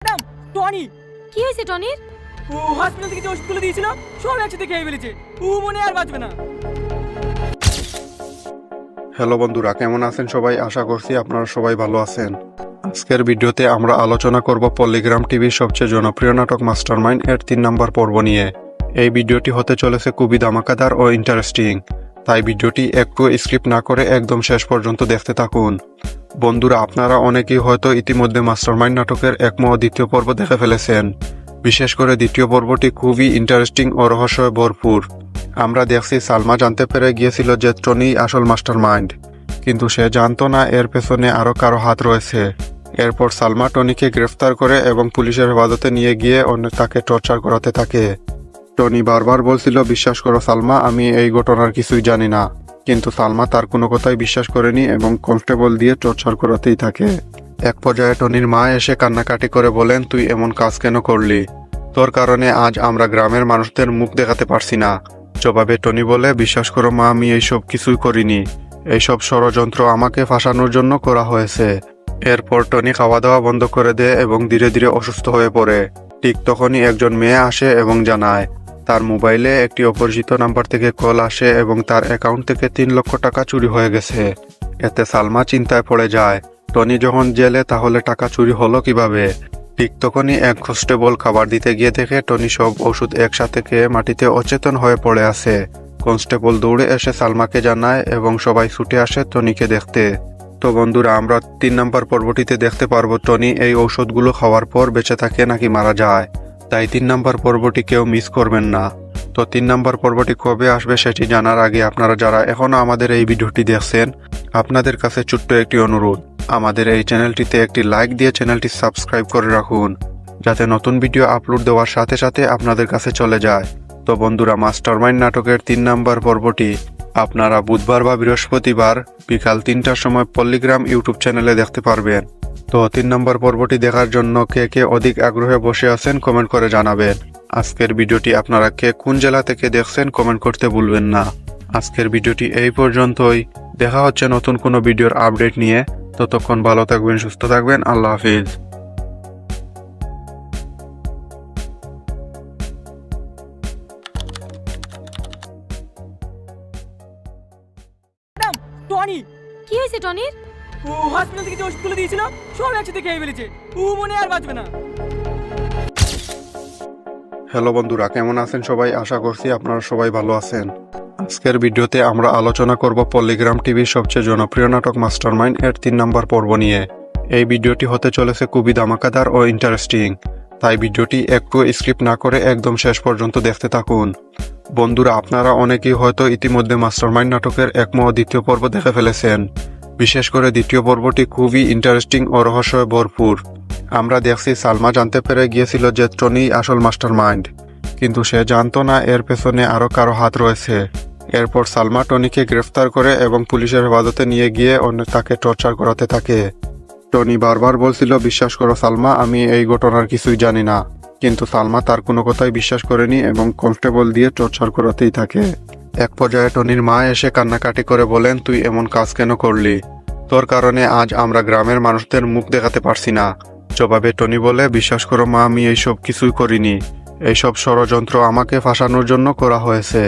Madam, Tony কি হয়েছে টনির? ও hospital থেকে যে ওষুধগুলো দিয়েছিল সব একসাথে খেয়ে ফেলেছে। ও মনে আর বাঁচবে না। হ্যালো বন্ধুরা, কেমন আছেন সবাই? আশা করছি আপনারা সবাই ভালো আছেন। আজকের ভিডিওতে আমরা আলোচনা করব পল্লিগ্রাম টিভির সবচেয়ে জনপ্রিয় নাটক মাস্টারমাইন্ড এর 3 নম্বর পর্ব নিয়ে। এই ভিডিওটি হতে চলেছে খুবই ধামাকাদার ও ইন্টারেস্টিং, তাই ভিডিওটি একটু স্কিপ না করে একদম শেষ পর্যন্ত দেখতে থাকুন। বন্ধুরা, আপনারা অনেকেই হয়তো ইতিমধ্যে মাস্টারমাইন্ড নাটকের 1 ও 2 পর্ব দেখে ফেলেছেন। বিশেষ করে 2 পর্বটি খুবই ইন্টারেস্টিং ও রহস্যে ভরপুর। আমরা দেখছি সালমা জানতে পেরে গিয়েছিল যে টনি আসল মাস্টারমাইন্ড, কিন্তু সে জানতো না এর পেছনে আরও কারো হাত রয়েছে। এরপর সালমা টনিকে গ্রেফতার করে এবং পুলিশের হেফাজতে নিয়ে গিয়ে তাকে টর্চার করাতে থাকে। টনি বারবার বলছিল, বিশ্বাস করো সালমা, আমি এই ঘটনার কিছুই জানি না। কিন্তু সালমা তার কোনো কথাই বিশ্বাস করেনি এবং কনস্টেবল দিয়ে টর্চার করাতেই থাকে। এক পর্যায়ে টনির মা এসে কান্নাকাটি করে বলেন, তুই এমন কাজ কেন করলি? তোর কারণে আজ আমরা গ্রামের মানুষদের মুখ দেখাতে পারছি না। জবাবে টনি বলে, বিশ্বাস করো মা, আমি এইসব কিছুই করিনি। এইসব ষড়যন্ত্র আমাকে ফাঁসানোর জন্য করা হয়েছে। এরপর টনি খাওয়া দাওয়া বন্ধ করে দেয় এবং ধীরে ধীরে অসুস্থ হয়ে পড়ে। ঠিক তখনই একজন মেয়ে আসে এবং জানায় তার মোবাইলে একটি অপরিচিত নাম্বার থেকে কল আসে এবং তার অ্যাকাউন্ট থেকে 3 লক্ষ টাকা চুরি হয়ে গেছে। এতে সালমা চিন্তায় পড়ে যায়, টনি যখন জেলে তাহলে টাকা চুরি হলো কিভাবে? ঠিক তখনই এক কনস্টেবল খাবার দিতে গিয়ে দেখে টনি সব ওষুধ একসাথে খেয়ে মাটিতে অচেতন হয়ে পড়ে আছে। কনস্টেবল দৌড়ে এসে সালমাকে জানায় এবং সবাই ছুটে আসে টনিকে দেখতে। তো বন্ধুরা, আমরা 3 নম্বর পর্বটিতে দেখতে পারবো টনি এই ঔষধগুলো খাওয়ার পর বেঁচে থাকে নাকি মারা যায়। তাই 3 নম্বর পর্বটি কেউ মিস করবেন না। তো 3 নম্বর পর্বটি কবে আসবে সেটি জানার আগে আপনারা যারা এখনও আমাদের এই ভিডিওটি দেখছেন, আপনাদের কাছে ছোট্ট একটি অনুরোধ, আমাদের এই চ্যানেলটিতে একটি লাইক দিয়ে চ্যানেলটি সাবস্ক্রাইব করে রাখুন, যাতে নতুন ভিডিও আপলোড দেওয়ার সাথে সাথে আপনাদের কাছে চলে যায়। তো বন্ধুরা, মাস্টারমাইন্ড নাটকের 3 নম্বর পর্বটি আপনারা বুধবার বা বৃহস্পতিবার বিকাল 3টার সময় পল্লিগ্রাম ইউটিউব চ্যানেলে দেখতে পারবেন। তো 3 নম্বর পর্বটি দেখার জন্য কে কে অধিক আগ্রহে বসে আছেন কমেন্ট করে জানাবেন। আজকের ভিডিওটি আপনারা কে কোন জেলা থেকে দেখছেন কমেন্ট করতে ভুলবেন না। আজকের ভিডিওটি এই পর্যন্তই। দেখা হচ্ছে নতুন কোনো ভিডিওর আপডেট নিয়ে। ততক্ষণ ভালো থাকবেন, সুস্থ থাকবেন। আল্লাহ হাফিজ। ম্যাডাম, টনি কি হয়েছে টনির? ও হসপিটাল থেকে যে ওষুধগুলো দিয়েছিল সব একসাথে খেয়ে ফেলেছে। ও মনে আর বাঁচবে না। হ্যালো বন্ধুরা, কেমন আছেন সবাই? আশা করছি আপনারা সবাই ভালো আছেন। আজকের ভিডিওতে আমরা আলোচনা করব পল্লিগ্রাম টিভির সবচেয়ে জনপ্রিয় নাটক মাস্টারমাইন্ড এর 3 নম্বর পর্ব নিয়ে। এই ভিডিওটি হতে চলেছে খুবই ধামাকাদার ও ইন্টারেস্টিং, তাই ভিডিওটি একটু স্কিপ না করে একদম শেষ পর্যন্ত দেখতে থাকুন। বন্ধুরা, আপনারা অনেকেই হয়তো ইতিমধ্যে মাস্টারমাইন্ড নাটকের 1 ও 2 পর্ব দেখে ফেলেছেন। বিশেষ করে 2 পর্বটি খুবই ইন্টারেস্টিং ও রহস্যে ভরপুর। আমরা দেখছি সালমা জানতে পেরে গিয়েছিল যে টনি আসল মাস্টারমাইন্ড, কিন্তু সে জানতো না এর পেছনে আরও কারো হাত রয়েছে। এরপর সালমা টনিকে গ্রেফতার করে এবং পুলিশের হেফাজতে নিয়ে গিয়ে তাকে টর্চার করাতে থাকে। টনি বারবার বলছিল, বিশ্বাস করো সালমা, আমি এই ঘটনার কিছুই জানি না। কিন্তু সালমা তার কোনো কথাই বিশ্বাস করেনি এবং কনস্টেবল দিয়ে টর্চার করাতেই থাকে। এক পর্যায়ে টনির মা এসে কান্নাকাটি করে বলেন, তুই এমন কাজ কেন করলি? তোর কারণে আজ আমরা গ্রামের মানুষদের মুখ দেখাতে পারছি না। জবাবে টনি বলে, বিশ্বাস করো মা, আমি এইসব কিছুই করিনি। এইসব ষড়যন্ত্র আমাকে ফাঁসানোর জন্য করা হয়েছে।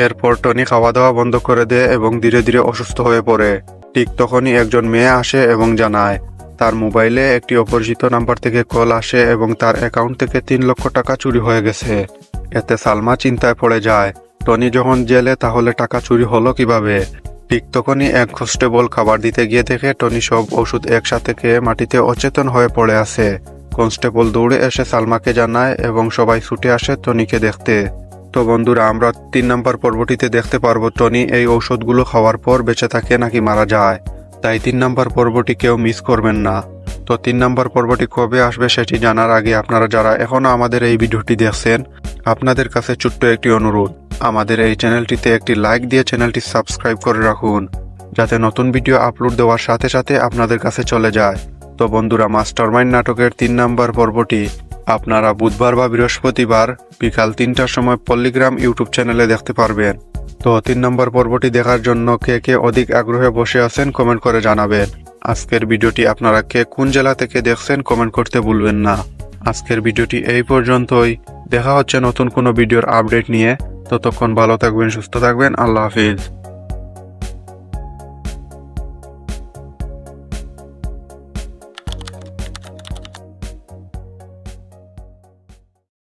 এরপর টনি খাওয়া দাওয়া বন্ধ করে দেয় এবং ধীরে ধীরে অসুস্থ হয়ে পড়ে। ঠিক তখনই একজন মেয়ে আসে এবং জানায় তার মোবাইলে একটি অপরিচিত নাম্বার থেকে কল আসে এবং তার অ্যাকাউন্ট থেকে 3 লক্ষ টাকা চুরি হয়ে গেছে। এতে সালমা চিন্তায় পড়ে যায়, টনি যখন জেলে তাহলে টাকা চুরি হলো কিভাবে? ঠিক তখনই এক কনস্টেবল খাবার দিতে গিয়ে দেখে টনি সব ওষুধ একসাথে খেয়ে মাটিতে অচেতন হয়ে পড়ে আছে। কনস্টেবল দৌড়ে এসে সালমাকে জানায় এবং সবাই ছুটে আসে টনিকে দেখতে। তো বন্ধুরা, আমরা 3 নম্বর পর্বটিতে দেখতে পারবো টনি এই ঔষধগুলো খাওয়ার পর বেঁচে থাকে নাকি মারা যায়। তাই 3 নম্বর পর্বটি কেউ মিস করবেন না। তো 3 নম্বর পর্বটি কবে আসবে সেটি জানার আগে আপনারা যারা এখনও আমাদের এই ভিডিওটি দেখছেন, আপনাদের কাছে ছোট্ট একটি অনুরোধ, আমাদের এই চ্যানেলটিতে একটি লাইক দিয়ে চ্যানেলটি সাবস্ক্রাইব করে রাখুন, যাতে নতুন ভিডিও আপলোড দেওয়ার সাথে সাথে আপনাদের কাছে চলে যায়। তো বন্ধুরা, মাস্টারমাইন্ড নাটকের 3 নম্বর পর্বটি আপনারা বুধবার বা বৃহস্পতিবার বিকাল 3টার সময় পল্লিগ্রাম ইউটিউব চ্যানেলে দেখতে পারবেন। তো 3 নম্বর পর্বটি দেখার জন্য কে কে অধিক আগ্রহে বসে আছেন কমেন্ট করে জানাবেন। আজকের ভিডিওটি আপনারা কে কোন জেলা থেকে দেখছেন কমেন্ট করতে ভুলবেন না। আজকের ভিডিওটি এই পর্যন্তই। দেখা হচ্ছে নতুন কোনো ভিডিওর আপডেট নিয়ে। ততক্ষণ ভালো থাকবেন, সুস্থ থাকবেন। আল্লাহ হাফিজ।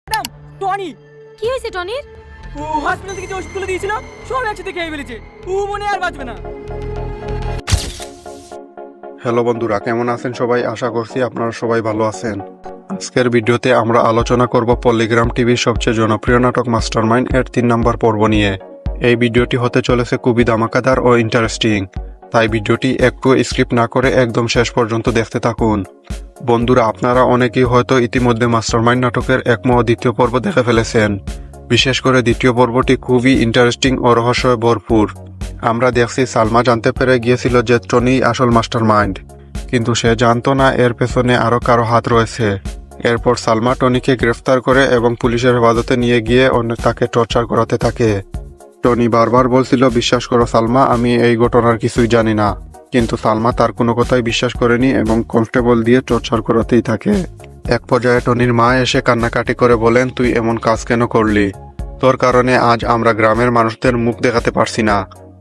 ম্যাডাম, টনি কি হয়েছে টনির? ও হসপিটাল থেকে যে ওষুধগুলো দিয়েছিল সব একসাথে খেয়ে ফেলেছে। ও মনে হয় আর বাঁচবে না। হ্যালো বন্ধুরা, কেমন আছেন সবাই? আশা করছি আপনারা সবাই ভালো আছেন। আজকের ভিডিওতে আমরা আলোচনা করব পল্লিগ্রাম টিভির সবচেয়ে জনপ্রিয় নাটক মাস্টারমাইন্ড এর 3 নম্বর পর্ব নিয়ে। এই ভিডিওটি হতে চলেছে খুবই ধামাকাদার ও ইন্টারেস্টিং, তাই ভিডিওটি একটু স্কিপ না করে একদম শেষ পর্যন্ত দেখতে থাকুন। বন্ধুরা, আপনারা অনেকেই হয়তো ইতিমধ্যে মাস্টারমাইন্ড নাটকের 1 ও 2 পর্ব দেখে ফেলেছেন। বিশেষ করে 2 পর্বটি খুবই ইন্টারেস্টিং ও রহস্যে ভরপুর। আমরা দেখছি সালমা জানতে পেরে গিয়েছিল যে টনি আসল মাস্টারমাইন্ড, কিন্তু সে জানতো না এর পেছনে আরো কারো হাত রয়েছে। এরপর সালমা টনিকে গ্রেফতার করে এবং পুলিশের হেফাজতে নিয়ে গিয়ে তাকে টর্চার করাতে থাকে। টনি বারবার বলছিল, বিশ্বাস করো সালমা, আমি এই ঘটনার কিছুই জানি না। কিন্তু সালমা তার কোনো কথাই বিশ্বাস করেনি এবং কনস্টেবল দিয়ে টর্চার করাতেই থাকে। এক পর্যায়ে টনির মা এসে কান্নাকাটি করে বলেন, তুই এমন কাজ কেন করলি? তোর কারণে আজ আমরা গ্রামের মানুষদের মুখ দেখাতে পারছি না।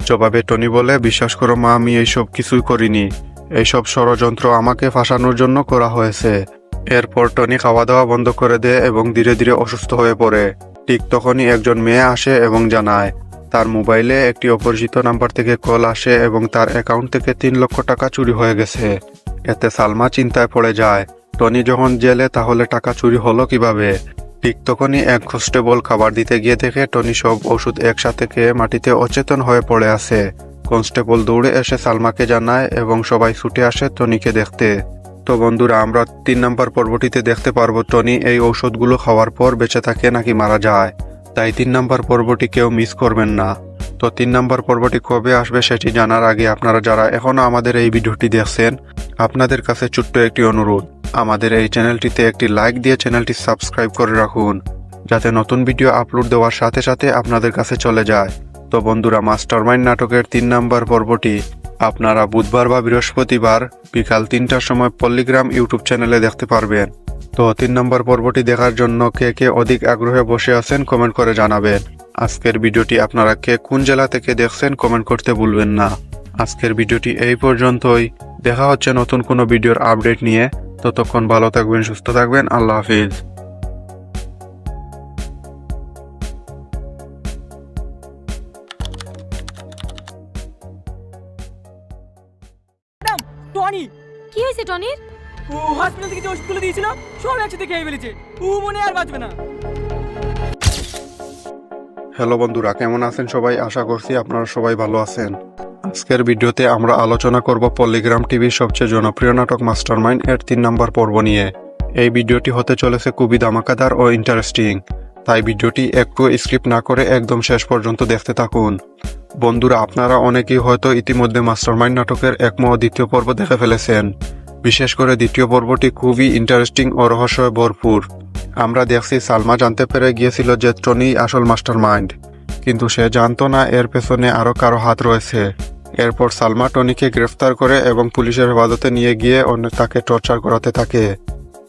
জবাবে টনি বলে, বিশ্বাস করো মা, আমি এইসব কিছুই করিনি। এইসব ষড়যন্ত্র আমাকে ফাঁসানোর জন্য করা হয়েছে। এরপর টনি খাওয়া দাওয়া বন্ধ করে দেয় এবং ধীরে ধীরে অসুস্থ হয়ে পড়ে। ঠিক তখনই একজন মেয়ে আসে এবং জানায় তার মোবাইলে একটি অপরিচিত নাম্বার থেকে কল আসে এবং তার অ্যাকাউন্ট থেকে 3 লক্ষ টাকা চুরি হয়ে গেছে। এতে সালমা চিন্তায় পড়ে যায়, টনি যখন জেলে তাহলে টাকা চুরি হলো কিভাবে? ঠিক তখনই এক কনস্টেবল খাবার দিতে গিয়ে দেখে টনি সব ওষুধ একসাথে খেয়ে মাটিতে অচেতন হয়ে পড়ে আছে। কনস্টেবল দৌড়ে এসে সালমাকে জানায় এবং সবাই ছুটে আসে টনিকে দেখতে। তো বন্ধুরা, আমরা 3 নম্বর পর্বটিতে দেখতে পারবো টনি এই ঔষধগুলো খাওয়ার পর বেঁচে থাকে নাকি মারা যায়। তাই 3 নম্বর পর্বটি কেউ মিস করবেন না। তো 3 নম্বর পর্বটি কবে আসবে সেটি জানার আগে আপনারা যারা এখনো আমাদের এই ভিডিওটি দেখছেন, আপনাদের কাছে ছোট্ট একটি অনুরোধ, আমাদের এই চ্যানেলটিতে একটি লাইক দিয়ে চ্যানেলটি সাবস্ক্রাইব করে রাখুন, যাতে নতুন ভিডিও আপলোড দেওয়ার সাথে সাথে আপনাদের কাছে চলে যায়। তো বন্ধুরা, মাস্টারমাইন্ড নাটকের 3 নম্বর পর্বটি আপনারা বুধবার বা বৃহস্পতিবার বিকাল 3টার সময় পল্লিগ্রাম ইউটিউব চ্যানেলে দেখতে পারবেন। তো 3 নম্বর পর্বটি দেখার জন্য কে কে অধিক আগ্রহে বসে আছেন কমেন্ট করে জানাবেন। আজকের ভিডিওটি আপনারা কে কোন জেলা থেকে দেখছেন কমেন্ট করতে ভুলবেন না। আজকের ভিডিওটি এই পর্যন্তই। দেখা হচ্ছে নতুন কোনো ভিডিওর আপডেট নিয়ে। ততক্ষণ ভালো থাকবেন, সুস্থ থাকবেন। আল্লাহ হাফিজ। ম্যাডাম, টনি কি হয়েছে টনির? ও হসপিটাল থেকে যে ওষুধগুলো দিয়েছিল সব একসাথে খেয়ে ফেলেছে। ও মনে হয় আর বাঁচবে না। হ্যালো বন্ধুরা, কেমন আছেন সবাই? আশা করছি আপনারা সবাই ভালো আছেন। আজকের ভিডিওতে আমরা আলোচনা করব পল্লিগ্রাম টিভির সবচেয়ে জনপ্রিয় নাটক মাস্টারমাইন্ড এর 3 নম্বর পর্ব নিয়ে। এই ভিডিওটি হতে চলেছে খুবই ধামাকাদার ও ইন্টারেস্টিং, তাই ভিডিওটি একটু স্কিপ না করে একদম শেষ পর্যন্ত দেখতে থাকুন। বন্ধুরা, আপনারা অনেকেই হয়তো ইতিমধ্যে মাস্টারমাইন্ড নাটকের 1 ও 2 পর্ব দেখে ফেলেছেন। বিশেষ করে 2 পর্বটি খুবই ইন্টারেস্টিং ও রহস্যে ভরপুর। আমরা দেখছি সালমা জানতে পেরে গিয়েছিল যে টনি আসল মাস্টারমাইন্ড, কিন্তু সে জানতো না এর পেছনে আরো কারো হাত রয়েছে। এরপর সালমা টনিকে গ্রেফতার করে এবং পুলিশের হেফাজতে নিয়ে গিয়ে তাকে টর্চার করাতে থাকে।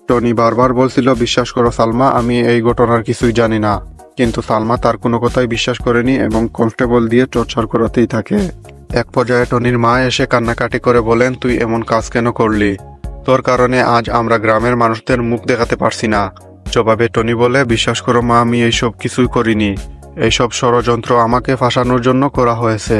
টনি বারবার বলছিল, বিশ্বাস করো সালমা, আমি এই ঘটনার কিছুই জানি না। কিন্তু সালমা তার কোনো কথাই বিশ্বাস করেনি এবং কনস্টেবল দিয়ে টর্চার করাতেই থাকে। এক পর্যায়ে টনির মা এসে কান্নাকাটি করে বলেন, তুই এমন কাজ কেন করলি? তোর কারণে আজ আমরা গ্রামের মানুষদের মুখ দেখাতে পারছি না। জবাবে টনি বলে, বিশ্বাস করো মা, আমি এইসব কিছুই করিনি। এইসব ষড়যন্ত্র আমাকে ফাঁসানোর জন্য করা হয়েছে।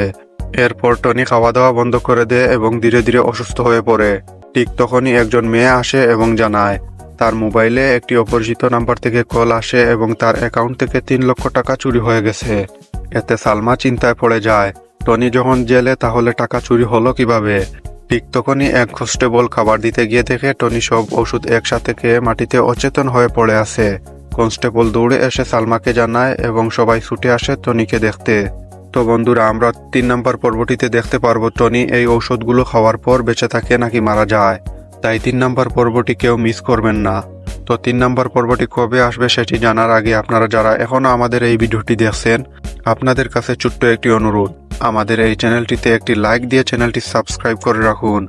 এরপর টনি খাওয়া দাওয়া বন্ধ করে দেয় এবং ধীরে ধীরে অসুস্থ হয়ে পড়ে। ঠিক তখনই একজন মেয়ে আসে এবং জানায় তার মোবাইলে একটি অপরিচিত নাম্বার থেকে কল আসে এবং তার অ্যাকাউন্ট থেকে 3 লক্ষ টাকা চুরি হয়ে গেছে। এতে সালমা চিন্তায় পড়ে যায়, টনি যখন জেলে তাহলে টাকা চুরি হলো কিভাবে? ঠিক তখনই এক কনস্টেবল খাবার দিতে গিয়ে দেখে টনি সব ওষুধ একসাথে খেয়ে মাটিতে অচেতন হয়ে পড়ে আছে। কনস্টেবল দৌড়ে এসে সালমাকে জানায় এবং সবাই ছুটে আসে টনিকে দেখতে। তো বন্ধুরা, আমরা 3 নম্বর পর্বটিতে দেখতে পারবো টনি এই ঔষধগুলো খাওয়ার পর বেঁচে থাকে নাকি মারা যায়। তাই 3 নম্বর পর্বটি কেউ মিস করবেন না। তো 3 নম্বর পর্বটি কবে আসবে সেটি জানার আগে আপনারা যারা এখনো আমাদের এই ভিডিওটি দেখছেন, আপনাদের কাছে ছোট্ট একটি অনুরোধ, আমাদের এই চ্যানেলটিতে একটি লাইক দিয়ে চ্যানেলটি সাবস্ক্রাইব করে রাখুন,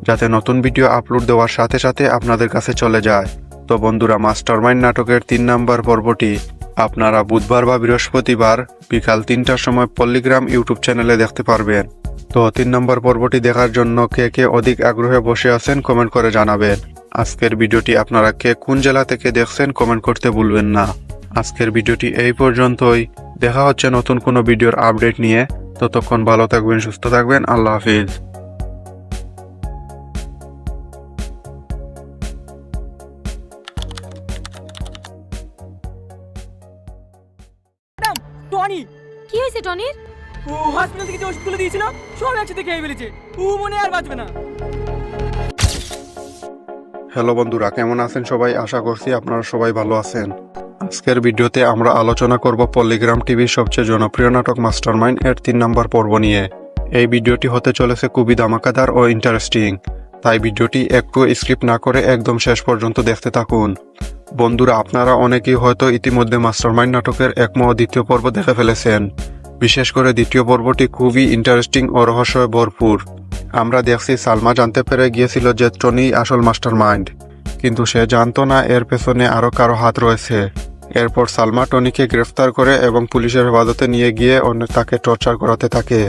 যাতে নতুন ভিডিও আপলোড দেওয়ার সাথে সাথে আপনাদের কাছে চলে যায়। তো বন্ধুরা, মাস্টারমাইন্ড নাটকের 3 নম্বর পর্বটি আপনারা বুধবার বা বৃহস্পতিবার বিকাল 3টার সময় পল্লীগ্রাম ইউটিউব চ্যানেলে দেখতে পারবেন। তো 3 নম্বর পর্বটি দেখার জন্য কে কে অধিক আগ্রহে বসে আছেন কমেন্ট করে জানাবেন। আজকের ভিডিওটি আপনারা কে কোন জেলা থেকে দেখছেন কমেন্ট করতে ভুলবেন না। আজকের ভিডিওটি এই পর্যন্তই। দেখা হচ্ছে নতুন কোনো ভিডিওর আপডেট নিয়ে। ততক্ষণ ভালো থাকবেন, সুস্থ থাকবেন। আল্লাহ হাফিজ। ম্যাডাম, টনি কি হয়েছে টনির? ও হসপিটাল থেকে যে ওষুধগুলো দিয়েছিল সব একসাথে খেয়ে ফেলেছে। ও মনে হয় আর বাঁচবে না। হ্যালো বন্ধুরা, কেমন আছেন সবাই? আশা করছি আপনারা সবাই ভালো আছেন। আজকের ভিডিওতে আমরা আলোচনা করব পল্লীগ্রাম টিভির সবচেয়ে জনপ্রিয় নাটক মাস্টারমাইন্ড এর 3 নম্বর পর্ব নিয়ে। এই ভিডিওটি হতে চলেছে খুবই ধামাকাদার ও ইন্টারেস্টিং, তাই ভিডিওটি একটু স্কিপ না করে একদম শেষ পর্যন্ত দেখতে থাকুন। বন্ধুরা, আপনারা অনেকেই হয়তো ইতিমধ্যে মাস্টারমাইন্ড নাটকের 1 ও 2 পর্ব দেখে ফেলেছেন। বিশেষ করে 2 পর্বটি খুবই ইন্টারেস্টিং ও রহস্যে ভরপুর। আমরা দেখছি সালমা জানতে পেরে গিয়েছিল যে টনি আসল মাস্টারমাইন্ড, কিন্তু সে জানতো না এর পেছনে আরো কারো হাত রয়েছে। এরপর সালমা টনিকে গ্রেফতার করে এবং পুলিশের হেফাজতে নিয়ে গিয়ে তাকে টর্চার করাতে থাকে।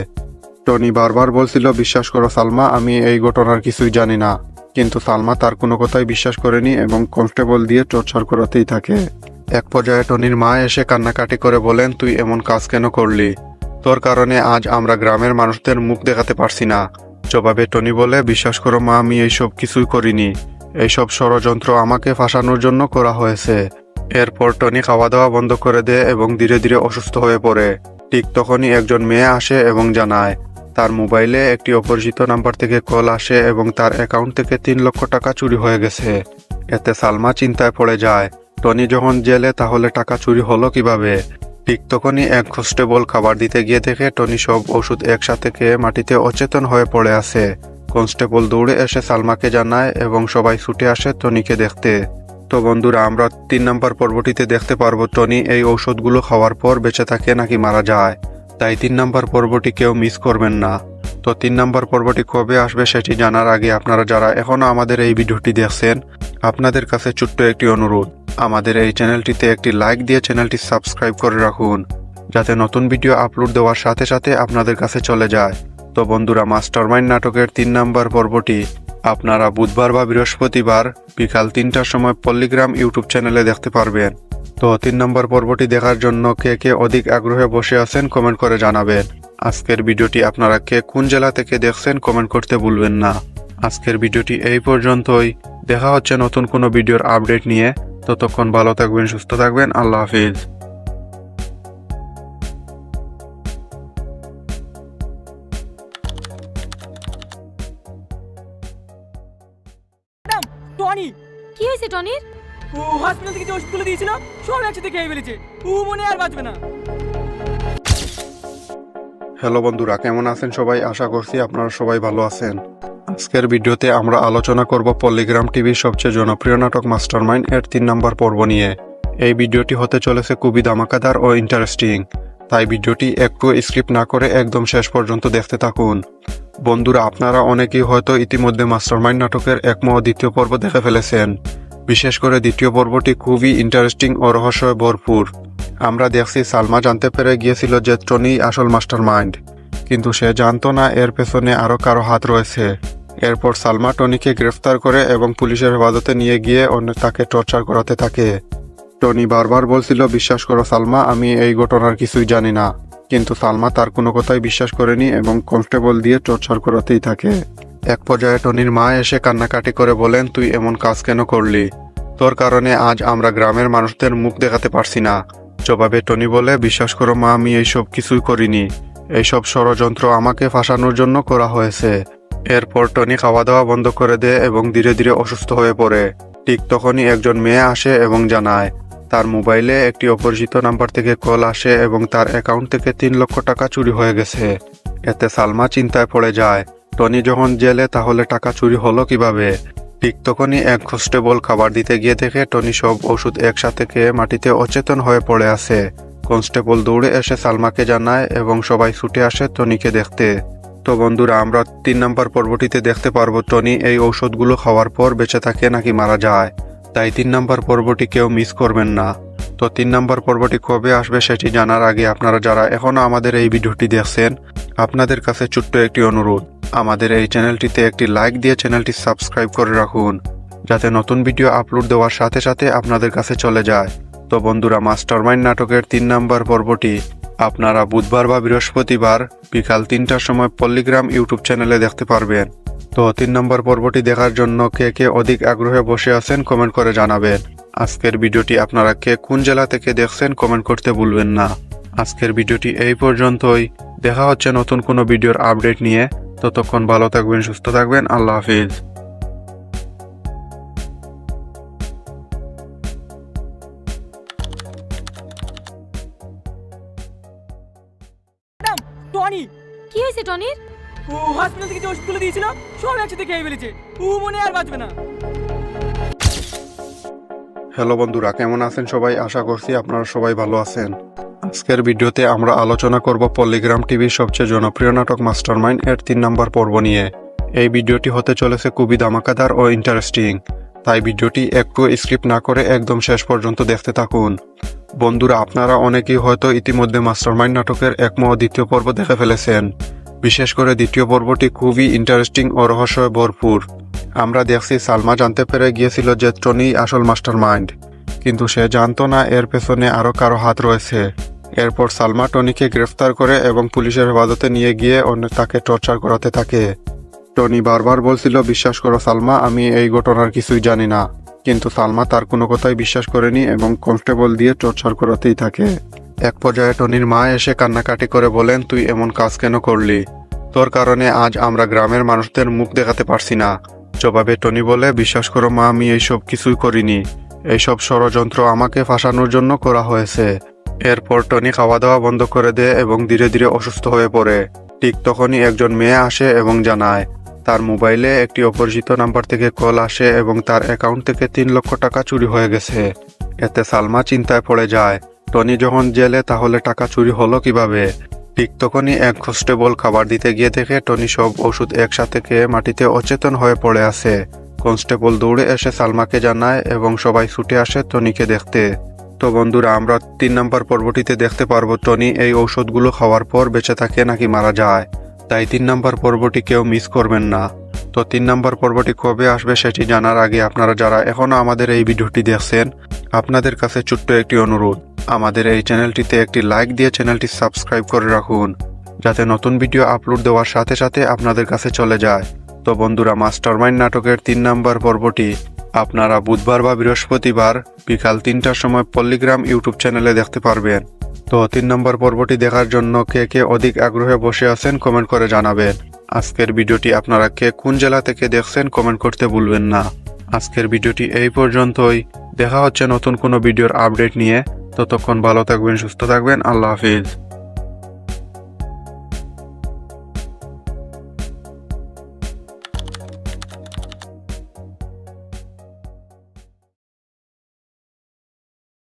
টনি বারবার বলছিল, বিশ্বাস করো সালমা, আমি এই ঘটনার কিছুই জানি না। কিন্তু সালমা তার কোনো কথাই বিশ্বাস করেনি এবং কনস্টেবল দিয়ে টর্চার করাতেই থাকে। এক পর্যায়ে টনির মা এসে কান্নাকাটি করে বলেন, তুই এমন কাজ কেন করলি? তোর কারণে আজ আমরা গ্রামের মানুষদের মুখ দেখাতে পারছি না। জবাবে টনি বলে, বিশ্বাস করো মা, আমি এইসব কিছুই করিনি। এইসব ষড়যন্ত্র আমাকে ফাঁসানোর জন্য করা হয়েছে। এরপর টনি খাওয়া দাওয়া বন্ধ করে দেয় এবং ধীরে ধীরে অসুস্থ হয়ে পড়ে। ঠিক তখনই একজন মেয়ে আসে এবং জানায় তার মোবাইলে একটি অপরিচিত নাম্বার থেকে কল আসে এবং তার অ্যাকাউন্ট থেকে 3 লক্ষ টাকা চুরি হয়ে গেছে। এতে সালমা চিন্তায় পড়ে যায়, টনি যখন জেলে তাহলে টাকা চুরি হলো কিভাবে? ঠিক তখনই এক কনস্টেবল খাবার দিতে গিয়ে দেখে টনি সব ওষুধ একসাথে খেয়ে মাটিতে অচেতন হয়ে পড়ে আছে। কনস্টেবল দৌড়ে এসে সালমাকে জানায় এবং সবাই ছুটে আসে টনিকে দেখতে। তো বন্ধুরা, আমরা 3 নম্বর পর্বটিতে দেখতে পারবো টনি এই ঔষধগুলো খাওয়ার পর বেঁচে থাকে নাকি মারা যায়। তাই 3 নম্বর পর্বটি কেউ মিস করবেন না। তো 3 নম্বর পর্বটি কবে আসবে সেটি জানার আগে আপনারা যারা এখনো আমাদের এই ভিডিওটি দেখছেন, আপনাদের কাছে ছোট্ট একটি অনুরোধ, আমাদের এই চ্যানেলটিতে একটি লাইক দিয়ে চ্যানেলটি সাবস্ক্রাইব করে রাখুন, যাতে নতুন ভিডিও আপলোড দেওয়ার সাথে সাথে আপনাদের কাছে চলে যায়। তো বন্ধুরা, মাস্টারমাইন্ড নাটকের 3 নম্বর পর্বটি আপনারা বুধবার বা বৃহস্পতিবার বিকাল 3টার সময় পল্লীগ্রাম ইউটিউব চ্যানেলে দেখতে পারবেন। তো 3 নম্বর পর্বটি দেখার জন্য কে কে অধিক আগ্রহে বসে আছেন কমেন্ট করে জানাবেন। আজকের ভিডিওটি আপনারা কে কোন জেলা থেকে দেখছেন কমেন্ট করতে ভুলবেন না। আজকের ভিডিওটি এই পর্যন্তই। দেখা হচ্ছে নতুন কোনো ভিডিওর আপডেট নিয়ে। ততক্ষণ ভালো থাকবেন, সুস্থ থাকবেন। আল্লাহ হাফিজ। ম্যাডাম, টনি কি হয়েছে টনির? ও হসপিটাল থেকে যে ওষুধগুলো দিয়েছিল সব একসাথে খেয়ে ফেলেছে। ও মনে হয় আর বাঁচবে না। হ্যালো বন্ধুরা, কেমন আছেন সবাই? আশা করছি আপনারা সবাই ভালো আছেন। আজকের ভিডিওতে আমরা আলোচনা করব পল্লীগ্রাম টিভির সবচেয়ে জনপ্রিয় নাটক মাস্টারমাইন্ড এর 3 নম্বর পর্ব নিয়ে। এই ভিডিওটি হতে চলেছে খুবই ধামাকাদার ও ইন্টারেস্টিং, তাই ভিডিওটি একটু স্কিপ না করে একদম শেষ পর্যন্ত দেখতে থাকুন। বন্ধুরা, আপনারা অনেকেই হয়তো ইতিমধ্যে মাস্টারমাইন্ড নাটকের 1 ও 2 পর্ব দেখে ফেলেছেন। বিশেষ করে 2 পর্বটি খুবই ইন্টারেস্টিং ও রহস্যে ভরপুর। আমরা দেখছি সালমা জানতে পেরে গিয়েছিল যে টনি আসল মাস্টারমাইন্ড, কিন্তু সে জানতো না এর পেছনে আরো কারো হাত রয়েছে। এরপর সালমা টনিকে গ্রেফতার করে এবং পুলিশের হেফাজতে নিয়ে গিয়ে তাকে টর্চার করাতে থাকে। টনি বারবার বলছিল, বিশ্বাস করো সালমা, আমি এই ঘটনার কিছুই জানি না। কিন্তু সালমা তার কোনো কথাই বিশ্বাস করেনি এবং কনস্টেবল দিয়ে টর্চার করাতেই থাকে। এক পর্যায়ে টনির মা এসে কান্নাকাটি করে বলেন, তুই এমন কাজ কেন করলি? তোর কারণে আজ আমরা গ্রামের মানুষদের মুখ দেখাতে পারছি না। জবাবে টনি বলে, বিশ্বাস করো মা, আমি এইসব কিছুই করিনি। এইসব ষড়যন্ত্র আমাকে ফাঁসানোর জন্য করা হয়েছে। এরপর টনি খাওয়া দাওয়া বন্ধ করে দেয় এবং ধীরে ধীরে অসুস্থ হয়ে পড়ে। ঠিক তখনই একজন মেয়ে আসে এবং জানায় তার মোবাইলে একটি অপরিচিত নাম্বার থেকে কল আসে এবং তার অ্যাকাউন্ট থেকে 3 লক্ষ টাকা চুরি হয়ে গেছে। এতে সালমা চিন্তায় পড়ে যায়, টনি যখন জেলে তাহলে টাকা চুরি হলো কিভাবে? ঠিক তখনই এক কনস্টেবল খাবার দিতে গিয়ে দেখে টনি সব ওষুধ একসাথে খেয়ে মাটিতে অচেতন হয়ে পড়ে আছে। কনস্টেবল দৌড়ে এসে সালমাকে জানায় এবং সবাই ছুটে আসে টনিকে দেখতে। তো বন্ধুরা, আমরা 3 নম্বর পর্বটিতে দেখতে পারবো টনি এই ঔষধগুলো খাওয়ার পর বেঁচে থাকে নাকি মারা যায়। তাই 3 নম্বর পর্বটি কেউ মিস করবেন না। তো 3 নম্বর পর্বটি কবে আসবে সেটি জানার আগে আপনারা যারা এখনও আমাদের এই ভিডিওটি দেখছেন, আপনাদের কাছে ছোট্ট একটি অনুরোধ, আমাদের এই চ্যানেলটিতে একটি লাইক দিয়ে চ্যানেলটি সাবস্ক্রাইব করে রাখুন, যাতে নতুন ভিডিও আপলোড দেওয়ার সাথে সাথে আপনাদের কাছে চলে যায়। তো বন্ধুরা, মাস্টারমাইন্ড নাটকের 3 নম্বর পর্বটি আপনারা বুধবার বা বৃহস্পতিবার বিকাল 3টার সময় পল্লীগ্রাম ইউটিউব চ্যানেলে দেখতে পারবেন। তো 3 নম্বর পর্বটি দেখার জন্য কে কে অধিক আগ্রহে বসে আছেন কমেন্ট করে জানাবেন। আজকের ভিডিওটি আপনারা কে কোন জেলা থেকে দেখছেন কমেন্ট করতে ভুলবেন না। আজকের ভিডিওটি এই পর্যন্তই। দেখা হচ্ছে নতুন কোনো ভিডিওর আপডেট নিয়ে। ততক্ষণ ভালো থাকবেন, সুস্থ থাকবেন। আল্লাহ হাফিজ। ম্যাডাম, টনি কি হয়েছে টনির? ও হসপিটাল থেকে যে ওষুধগুলো দিয়েছিল সব একসাথে খেয়ে ফেলেছে। ও মনে হয় আর বাঁচবে না। হ্যালো বন্ধুরা, কেমন আছেন সবাই? আশা করছি আপনারা সবাই ভালো আছেন। আজকের ভিডিওতে আমরা আলোচনা করব পল্লীগ্রাম টিভির সবচেয়ে জনপ্রিয় নাটক মাস্টারমাইন্ড এর 3 নম্বর পর্ব নিয়ে। এই ভিডিওটি হতে চলেছে খুবই ধামাকাদার ও ইন্টারেস্টিং, তাই ভিডিওটি একটু স্কিপ না করে একদম শেষ পর্যন্ত দেখতে থাকুন। বন্ধুরা, আপনারা অনেকেই হয়তো ইতিমধ্যে মাস্টারমাইন্ড নাটকের 1ম ও 2য় পর্ব দেখে ফেলেছেন। বিশেষ করে 2য় পর্বটি খুবই ইন্টারেস্টিং ও রহস্যে ভরপুর। আমরা দেখছি সালমা জানতে পেরে গিয়েছিল যে টনি আসল মাস্টারমাইন্ড, কিন্তু সে জানতো না এর পেছনে আরও কারো হাত রয়েছে। এরপর সালমা টনিকে গ্রেফতার করে এবং পুলিশের হেফাজতে নিয়ে গিয়ে তাকে টর্চার করাতে থাকে। টনি বারবার বলছিল, বিশ্বাস করো সালমা, আমি এই ঘটনার কিছুই জানি না। কিন্তু সালমা তার কোনো কথাই বিশ্বাস করেনি এবং কনস্টেবল দিয়ে টর্চার করাতেই থাকে। এক পর্যায়ে টনির মা এসে কান্নাকাটি করে বলেন, তুই এমন কাজ কেন করলি? তোর কারণে আজ আমরা গ্রামের মানুষদের মুখ দেখাতে পারছি না। জবাবে টনি বলে, বিশ্বাস করো মা, আমি এইসব কিছুই করিনি। এইসব ষড়যন্ত্র আমাকে ফাঁসানোর জন্য করা হয়েছে। এরপর টনি খাওয়া দাওয়া বন্ধ করে দেয় এবং ধীরে ধীরে অসুস্থ হয়ে পড়ে। ঠিক তখনই একজন মেয়ে আসে এবং জানায় তার মোবাইলে একটি অপরিচিত নাম্বার থেকে কল আসে এবং তার অ্যাকাউন্ট থেকে 3 লক্ষ টাকা চুরি হয়ে গেছে। এতে সালমা চিন্তায় পড়ে যায়, টনি যখন জেলে তাহলে টাকা চুরি হলো কিভাবে? ঠিক তখনই এক কনস্টেবল খাবার দিতে গিয়ে দেখে টনি সব ওষুধ একসাথে খেয়ে মাটিতে অচেতন হয়ে পড়ে আছে। কনস্টেবল দৌড়ে এসে সালমাকে জানায় এবং সবাই ছুটে আসে টনিকে দেখতে। তো বন্ধুরা, আমরা 3 নম্বর পর্বটিতে দেখতে পারবো টনি এই ঔষধগুলো খাওয়ার পর বেঁচে থাকে নাকি মারা যায়। তাই 3 নম্বর পর্বটি কেউ মিস করবেন না। তো 3 নম্বর পর্বটি কবে আসবে সেটি জানার আগে আপনারা যারা এখনও আমাদের এই ভিডিওটি দেখছেন, আপনাদের কাছে ছোট্ট একটি অনুরোধ, আমাদের এই চ্যানেলটিতে একটি লাইক দিয়ে চ্যানেলটি সাবস্ক্রাইব করে রাখুন, যাতে নতুন ভিডিও আপলোড দেওয়ার সাথে সাথে আপনাদের কাছে চলে যায়। তো বন্ধুরা, মাস্টারমাইন্ড নাটকের 3 নম্বর পর্বটি আপনারা বুধবার বা বৃহস্পতিবার বিকাল 3টার সময় পল্লীগ্রাম ইউটিউব চ্যানেলে দেখতে পারবেন। তো 3 নম্বর পর্বটি দেখার জন্য কে কে অধিক আগ্রহে বসে আছেন কমেন্ট করে জানাবেন। আজকের ভিডিওটি আপনারা কে কোন জেলা থেকে দেখছেন কমেন্ট করতে ভুলবেন না। আজকের ভিডিওটি এই পর্যন্তই। দেখা হচ্ছে নতুন কোনো ভিডিওর আপডেট নিয়ে। ততক্ষণ ভালো থাকবেন, সুস্থ থাকবেন। আল্লাহ হাফিজ।